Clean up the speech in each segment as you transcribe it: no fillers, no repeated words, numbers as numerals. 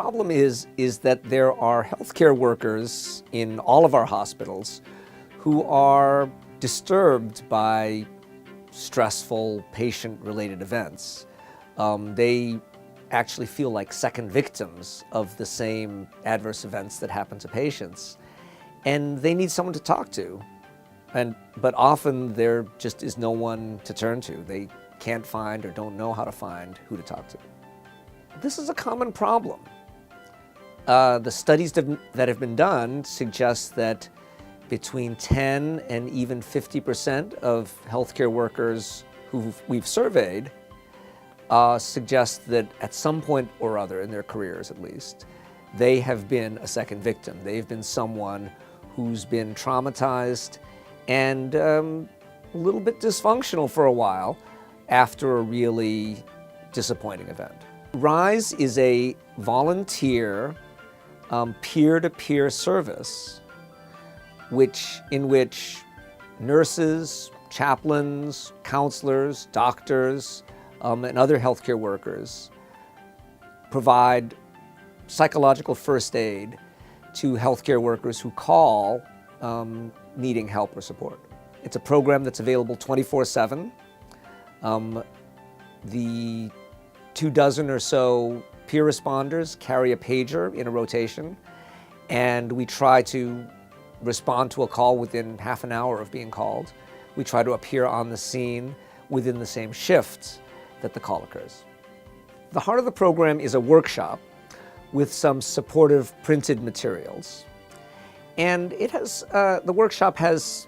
problem is that there are healthcare workers in all of our hospitals who are disturbed by stressful patient-related events. They actually feel like second victims of the same adverse events that happen to patients, and they need someone to talk to. But often there just is no one to turn to. They can't find or don't know how to find who to talk to. This is a common problem. The studies that have been done suggest that between 10 and even 50% of healthcare workers who we've surveyed suggest that at some point or other in their careers, at least, they have been a second victim. They've been someone who's been traumatized and a little bit dysfunctional for a while after a really disappointing event. RISE is a volunteer peer-to-peer service in which nurses, chaplains, counselors, doctors, and other healthcare workers provide psychological first aid to healthcare workers who call needing help or support. It's a program that's available 24/7. The 24 or so peer responders carry a pager in a rotation, and we try to respond to a call within half an hour of being called. We try to appear on the scene within the same shift that the call occurs. The heart of the program is a workshop with some supportive printed materials. And the workshop has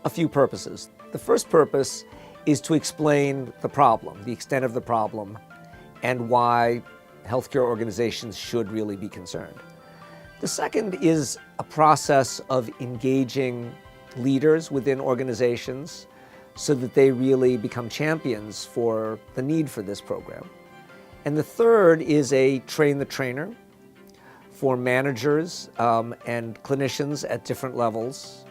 a few purposes. The first purpose is to explain the problem, the extent of the problem, and why healthcare organizations should really be concerned. The second is a process of engaging leaders within organizations so that they really become champions for the need for this program. And the third is a train the trainer for managers and clinicians at different levels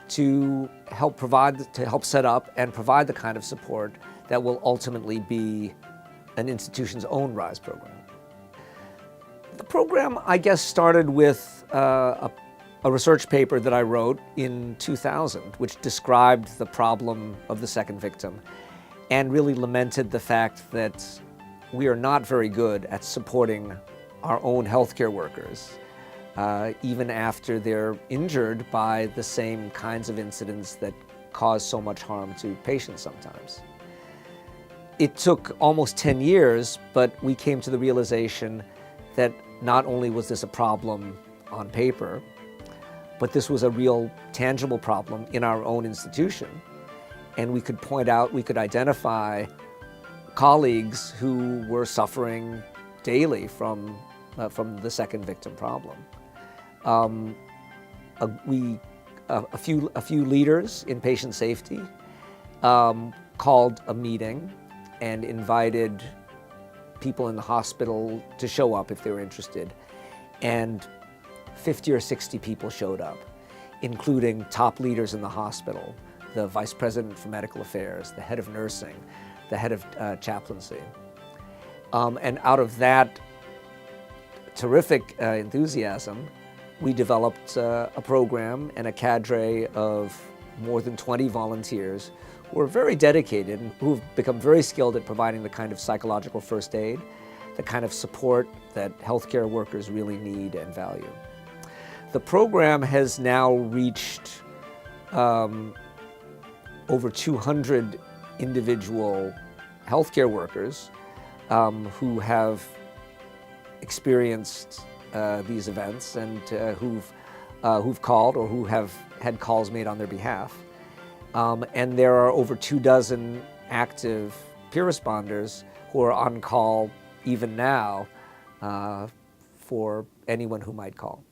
to help set up and provide the kind of support that will ultimately be an institution's own RISE program. The program, I guess, started with a research paper that I wrote in 2000, which described the problem of the second victim and really lamented the fact that we are not very good at supporting our own healthcare workers, even after they're injured by the same kinds of incidents that cause so much harm to patients sometimes. It took almost 10 years, but we came to the realization that not only was this a problem on paper, but this was a real tangible problem in our own institution. And we could identify colleagues who were suffering daily from the second victim problem. A few leaders in patient safety called a meeting and invited people in the hospital to show up if they were interested. And 50 or 60 people showed up, including top leaders in the hospital, the vice president for medical affairs, the head of nursing, the head of chaplaincy. And out of that terrific enthusiasm, we developed a program and a cadre of more than 20 volunteers who are very dedicated and who have become very skilled at providing the kind of psychological first aid, the kind of support that healthcare workers really need and value. The program has now reached over 200 individual healthcare workers who have experienced these events and who've called or who have had calls made on their behalf. And there are over 24 active peer responders who are on call even now for anyone who might call.